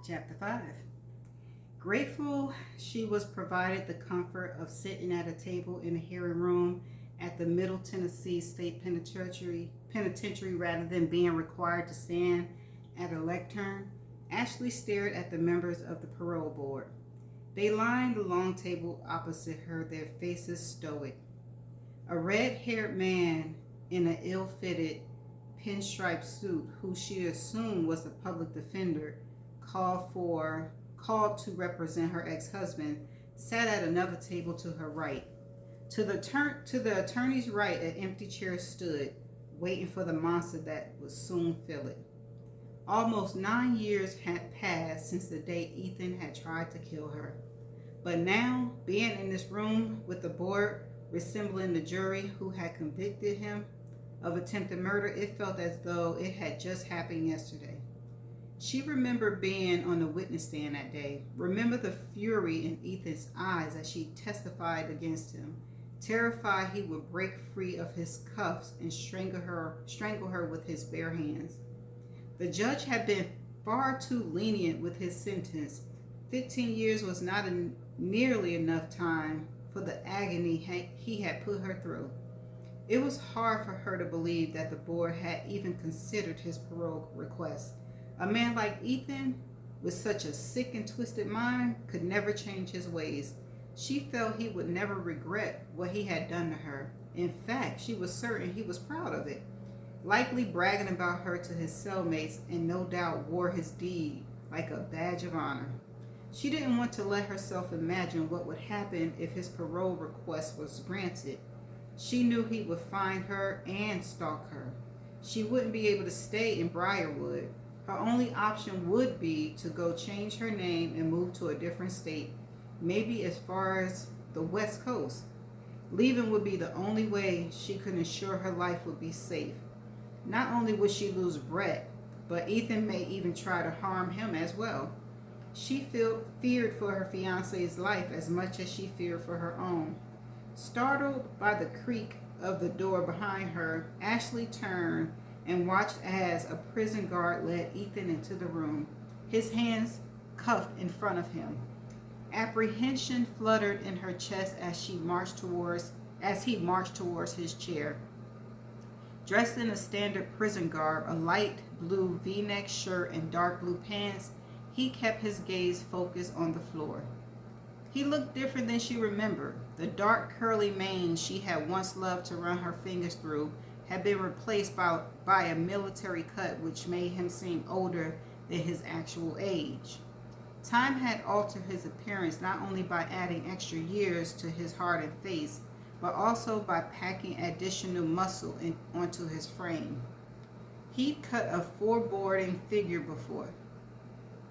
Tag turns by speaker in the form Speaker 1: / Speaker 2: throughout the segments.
Speaker 1: Chapter 5. Grateful, she was provided the comfort of sitting at a table in a hearing room at the Middle Tennessee State Penitentiary rather than being required to stand at a lectern. Ashley stared at the members of the parole board. They lined the long table opposite her, their faces stoic. A red-haired man in an ill-fitted pinstripe suit, who she assumed was the public defender, called to represent her ex-husband, sat at another table to her right. To the attorney's right, an empty chair stood, waiting for the monster that would soon fill it. Almost 9 years had passed since the day Ethan had tried to kill her. But now, being in this room with the board resembling the jury who had convicted him of attempted murder, it felt as though it had just happened yesterday. She remembered being on the witness stand that day, remembered the fury in Ethan's eyes as she testified against him, terrified he would break free of his cuffs and strangle her with his bare hands. The judge had been far too lenient with his sentence. 15 years was not nearly enough time for the agony he had put her through. It was hard for her to believe that the board had even considered his parole request. A man like Ethan, with such a sick and twisted mind, could never change his ways. She felt he would never regret what he had done to her. In fact, she was certain he was proud of it, likely bragging about her to his cellmates, and no doubt wore his deed like a badge of honor. She didn't want to let herself imagine what would happen if his parole request was granted. She knew he would find her and stalk her. She wouldn't be able to stay in Briarwood. Her only option would be to go change her name and move to a different state, maybe as far as the West Coast. Leaving would be the only way she could ensure her life would be safe. Not only would she lose Brett, but Ethan may even try to harm him as well. She feared for her fiancé's life as much as she feared for her own. Startled by the creak of the door behind her, Ashley turned and watched as a prison guard led Ethan into the room, his hands cuffed in front of him. Apprehension fluttered in her chest as he marched towards his chair. Dressed in a standard prison garb, a light blue V-neck shirt and dark blue pants, he kept his gaze focused on the floor. He looked different than she remembered. The dark curly mane she had once loved to run her fingers through had been replaced by a military cut which made him seem older than his actual age. Time had altered his appearance not only by adding extra years to his hardened face, but also by packing additional muscle onto his frame. He'd cut a foreboding figure before,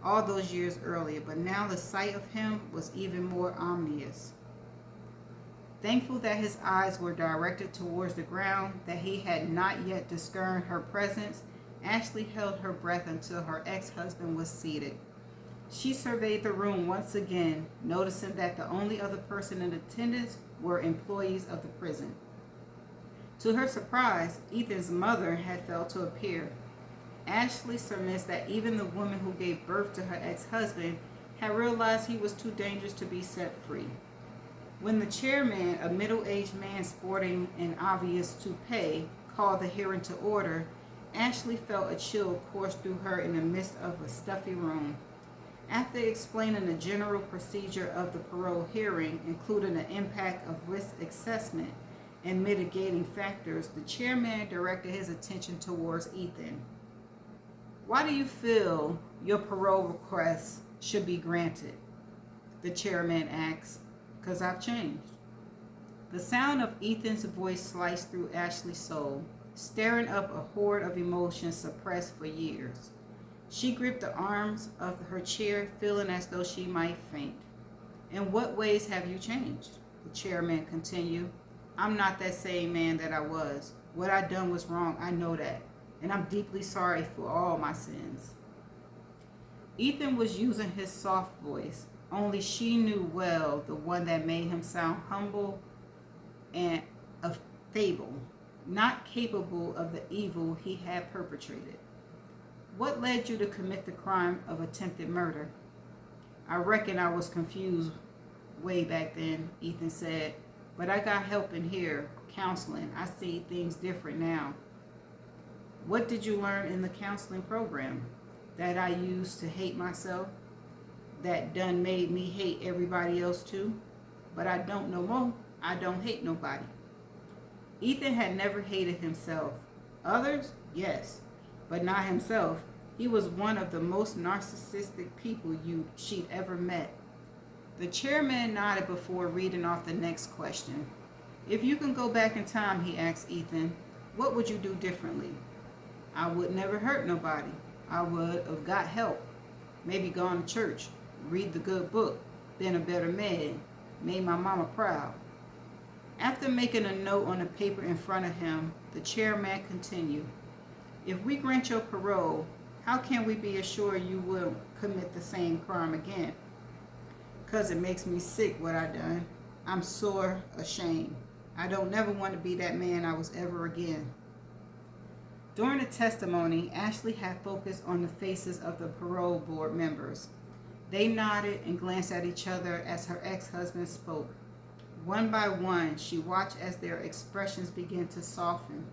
Speaker 1: all those years earlier, but now the sight of him was even more ominous. Thankful that his eyes were directed towards the ground, that he had not yet discerned her presence, Ashley held her breath until her ex-husband was seated. She surveyed the room once again, noticing that the only other person in attendance were employees of the prison. To her surprise, Ethan's mother had failed to appear. Ashley surmised that even the woman who gave birth to her ex-husband had realized he was too dangerous to be set free. When the chairman, a middle-aged man sporting an obvious toupee, called the hearing to order, Ashley felt a chill course through her in the midst of a stuffy room. After explaining the general procedure of the parole hearing, including the impact of risk assessment and mitigating factors, the chairman directed his attention towards Ethan. "Why do you feel your parole request should be granted?" the chairman asked. "'Cause I've changed." The sound of Ethan's voice sliced through Ashley's soul, stirring up a horde of emotions suppressed for years. She gripped the arms of her chair, feeling as though she might faint. "In what ways have you changed?" the chairman continued. "I'm not that same man that I was. What I done was wrong, I know that, and I'm deeply sorry for all my sins." Ethan was using his soft voice, only she knew well, the one that made him sound humble and affable, not capable of the evil he had perpetrated. What led you to commit the crime of attempted murder? I reckon I was confused way back then, Ethan said. But I got help in here, counseling. I see things different now. What did you learn in the counseling program? That I used to hate myself? That done made me hate everybody else too? But I don't no more. I don't hate nobody. Ethan had never hated himself. Others, yes, but not himself. He was one of the most narcissistic people she'd ever met. The chairman nodded before reading off the next question. If you can go back in time, he asked Ethan, what would you do differently? I would never hurt nobody. I would have got help. Maybe gone to church, read the good book, been a better man, made my mama proud. After making a note on the paper in front of him, the chairman continued, if we grant your parole, how can we be assured you will commit the same crime again? 'Cause it makes me sick what I done. I'm sore ashamed. I don't never want to be that man I was ever again. During the testimony, Ashley had focused on the faces of the parole board members. They nodded and glanced at each other as her ex-husband spoke. One by one, she watched as their expressions began to soften.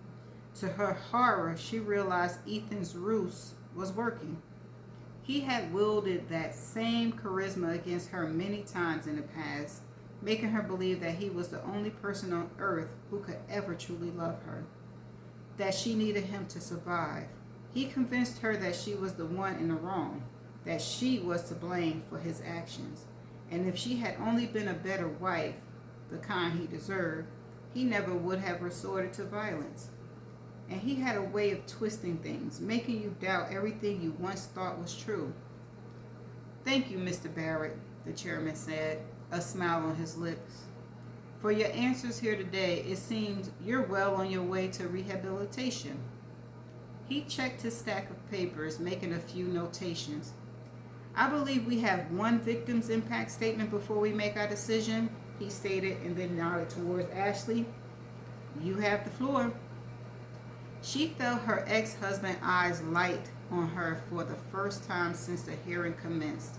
Speaker 1: To her horror, she realized Ethan's ruse was working. He had wielded that same charisma against her many times in the past, making her believe that he was the only person on earth who could ever truly love her, that she needed him to survive. He convinced her that she was the one in the wrong, that she was to blame for his actions, and if she had only been a better wife, the kind he deserved, he never would have resorted to violence. And he had a way of twisting things, making you doubt everything you once thought was true. Thank you, Mr. Barrett, the chairman said, a smile on his lips. For your answers here today, it seems you're well on your way to rehabilitation. He checked his stack of papers, making a few notations. I believe we have one victim's impact statement before we make our decision, he stated, and then nodded towards Ashley. You have the floor. She felt her ex-husband's eyes light on her for the first time since the hearing commenced.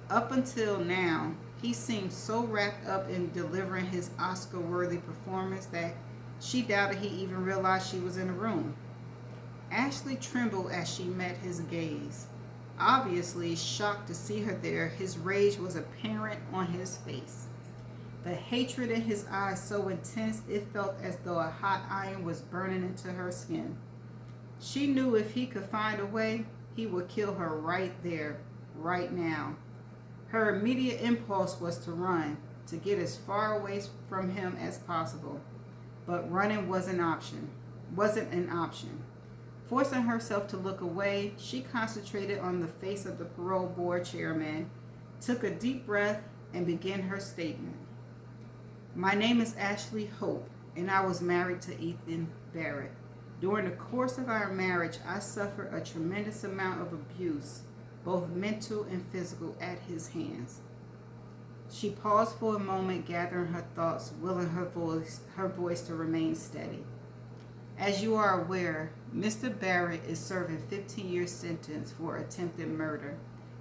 Speaker 1: Up until now, he seemed so wrapped up in delivering his Oscar-worthy performance that she doubted he even realized she was in the room. Ashley trembled as she met his gaze. Obviously shocked to see her there, his rage was apparent on his face. The hatred in his eyes so intense it felt as though a hot iron was burning into her skin. She knew if he could find a way, he would kill her right there, right now. Her immediate impulse was to run, to get as far away from him as possible. But running wasn't an option. Forcing herself to look away, she concentrated on the face of the parole board chairman, took a deep breath, and began her statement. My name is Ashley Hope, and I was married to Ethan Barrett. During the course of our marriage, I suffered a tremendous amount of abuse, both mental and physical, at his hands. She paused for a moment, gathering her thoughts, willing her voice to remain steady. As you are aware, Mr. Barrett is serving 15-year sentence for attempted murder.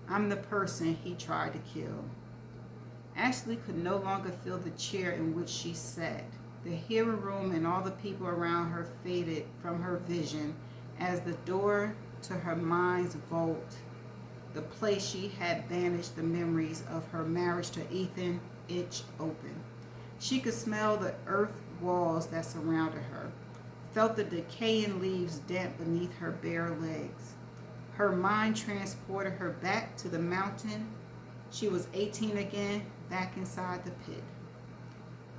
Speaker 1: I'm the person he tried to kill. Ashley could no longer feel the chair in which she sat. The hearing room and all the people around her faded from her vision as the door to her mind's vault, the place she had banished the memories of her marriage to Ethan, itched open. She could smell the earth walls that surrounded her, felt the decaying leaves damp beneath her bare legs. Her mind transported her back to the mountain. She was 18 again, back inside the pit.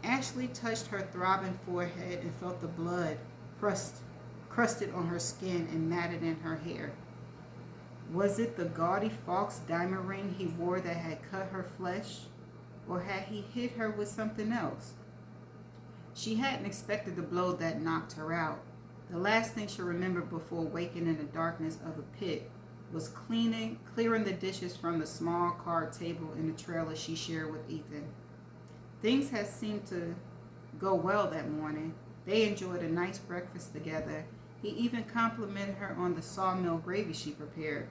Speaker 1: Ashley touched her throbbing forehead and felt the blood crusted on her skin and matted in her hair. Was it the gaudy false diamond ring he wore that had cut her flesh? Or had he hit her with something else? She hadn't expected the blow that knocked her out. The last thing she remembered before waking in the darkness of a pit was clearing the dishes from the small card table in the trailer she shared with Ethan. Things had seemed to go well that morning. They enjoyed a nice breakfast together, He even complimented her on the sawmill gravy she prepared.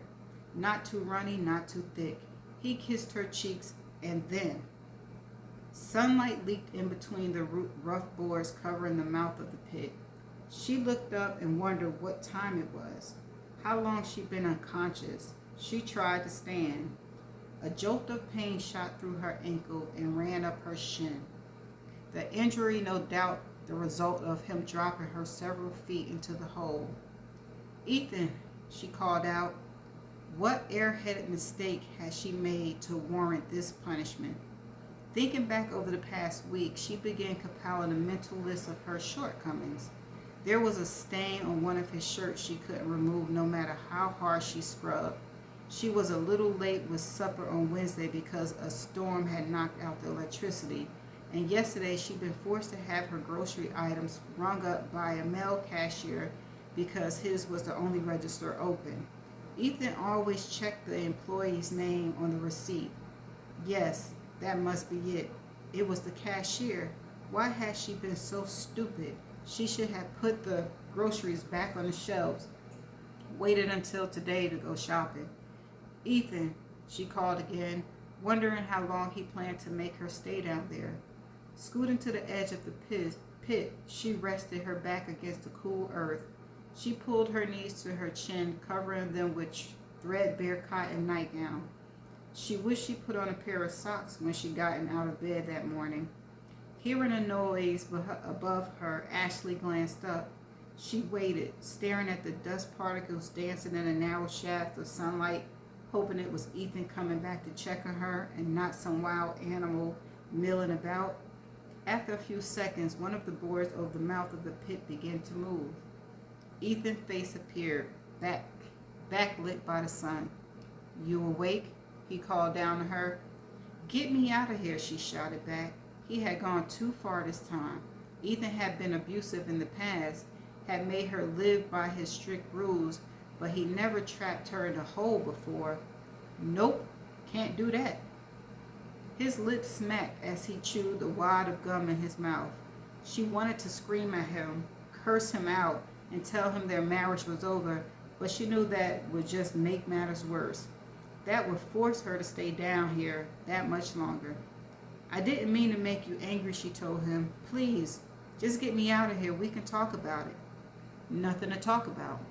Speaker 1: Not too runny, not too thick. He kissed her cheeks, and then sunlight leaked in between the rough boards covering the mouth of the pit. She looked up and wondered what time it was, how long she'd been unconscious. She tried to stand. A jolt of pain shot through her ankle and ran up her shin. The injury, no doubt, the result of him dropping her several feet into the hole. "Ethan," she called out. What airheaded mistake had she made to warrant this punishment? Thinking back over the past week, she began compiling a mental list of her shortcomings. There was a stain on one of his shirts she couldn't remove no matter how hard she scrubbed. She was a little late with supper on Wednesday because a storm had knocked out the electricity, and yesterday she'd been forced to have her grocery items rung up by a male cashier because his was the only register open. Ethan always checked the employee's name on the receipt. Yes, that must be it. It was the cashier. Why had she been so stupid? She should have put the groceries back on the shelves, waited until today to go shopping. "Ethan," she called again, wondering how long he planned to make her stay down there. Scooting to the edge of the pit, she rested her back against the cool earth. She pulled her knees to her chin, covering them with threadbare cotton nightgown. She wished she put on a pair of socks when she gotten out of bed that morning. Hearing a noise above her, Ashley glanced up. She waited, staring at the dust particles dancing in a narrow shaft of sunlight, hoping it was Ethan coming back to check on her and not some wild animal milling about. After a few seconds, one of the boards over the mouth of the pit began to move. Ethan's face appeared, backlit by the sun. "You awake?" he called down to her. "Get me out of here," she shouted back. He had gone too far this time. Ethan had been abusive in the past, had made her live by his strict rules, but he never trapped her in a hole before. Nope, can't do that. His lips smacked as he chewed the wad of gum in his mouth. She wanted to scream at him, curse him out, and tell him their marriage was over, but she knew that would just make matters worse. That would force her to stay down here that much longer. "I didn't mean to make you angry," she told him. "Please, just get me out of here. We can talk about it." Nothing to talk about.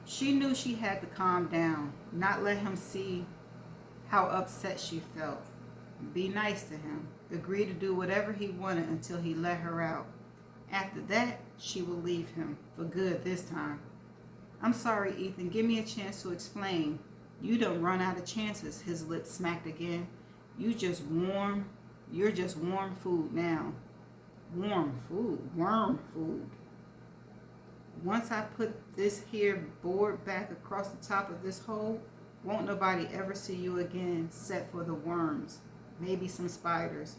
Speaker 1: She knew she had to calm down, not let him see how upset she felt. Be nice to him. Agree to do whatever he wanted until he let her out. After that, she would leave him, for good this time. "I'm sorry, Ethan. Give me a chance to explain." "You don't run out of chances," his lips smacked again. You're just warm food now." "Warm food? Worm food. Once I put this here board back across the top of this hole, won't nobody ever see you again except for the worms. Maybe some spiders."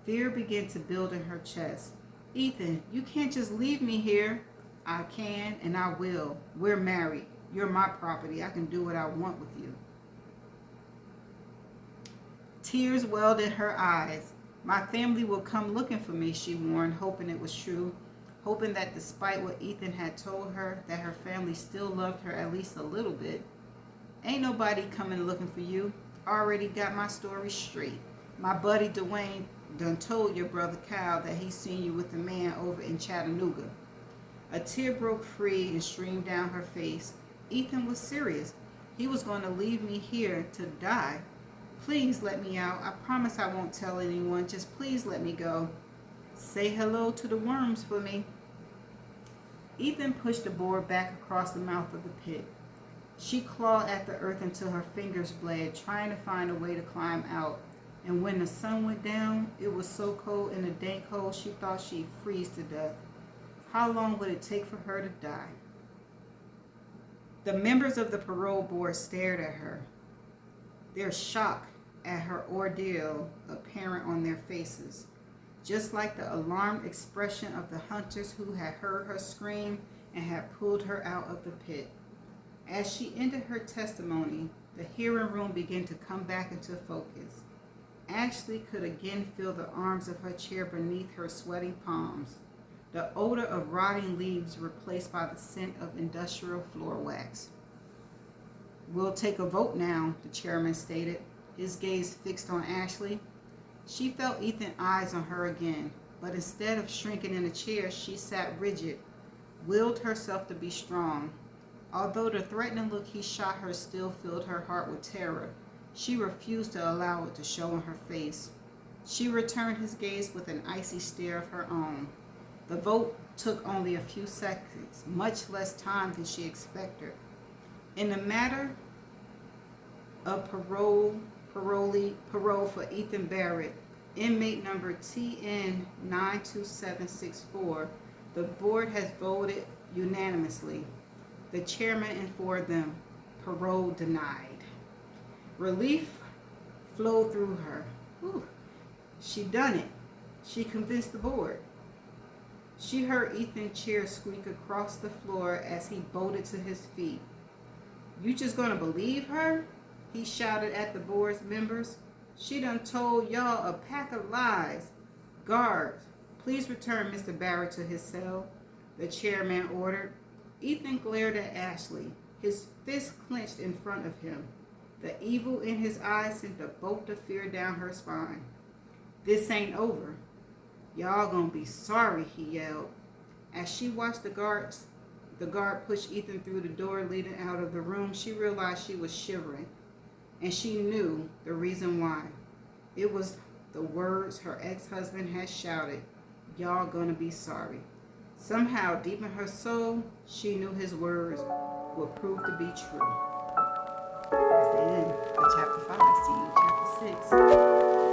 Speaker 1: Fear began to build in her chest. "Ethan, you can't just leave me here." "I can and I will. We're married. You're my property. I can do what I want with you." Tears welled in her eyes. "My family will come looking for me," she warned, hoping it was true, hoping that despite what Ethan had told her, that her family still loved her at least a little bit. "Ain't nobody coming looking for you. Already got my story straight. My buddy Dwayne done told your brother Kyle that he seen you with the man over in Chattanooga." A tear broke free and streamed down her face. Ethan was serious. He was going to leave me here to die. "Please let me out. I promise I won't tell anyone. Just please let me go." "Say hello to the worms for me." Ethan pushed the board back across the mouth of the pit. She clawed at the earth until her fingers bled, trying to find a way to climb out. And when the sun went down, it was so cold in the dank hole she thought she'd freeze to death. How long would it take for her to die? The members of the parole board stared at her, their shock at her ordeal apparent on their faces, just like the alarmed expression of the hunters who had heard her scream and had pulled her out of the pit. As she ended her testimony, the hearing room began to come back into focus. Ashley could again feel the arms of her chair beneath her sweating palms. the odor of rotting leaves replaced by the scent of industrial floor wax. "We'll take a vote now," the chairman stated, his gaze fixed on Ashley. She felt Ethan's eyes on her again, but instead of shrinking in a chair, she sat rigid, willed herself to be strong. Although the threatening look he shot her still filled her heart with terror, she refused to allow it to show on her face. She returned his gaze with an icy stare of her own. The vote took only a few seconds, much less time than she expected. In the matter of parole for Ethan Barrett, inmate number TN 92764, the board has voted unanimously. The chairman informed them, parole denied. Relief flowed through her. Whew. She done it. She convinced the board. She heard Ethan's chair squeak across the floor as he bolted to his feet. "You just gonna believe her?" he shouted at the board's members. "She done told y'all a pack of lies. Guards, please return Mr. Barrett to his cell," the chairman ordered. Ethan glared at Ashley, his fist clenched in front of him. The evil in his eyes sent a bolt of fear down her spine. "This ain't over. Y'all gonna be sorry," he yelled. As she watched the guard push Ethan through the door leading out of the room, she realized she was shivering, and she knew the reason why. It was the words her ex-husband had shouted, "Y'all gonna be sorry." Somehow, deep in her soul, she knew his words would prove to be true. That's the end of chapter 5. See you in chapter 6.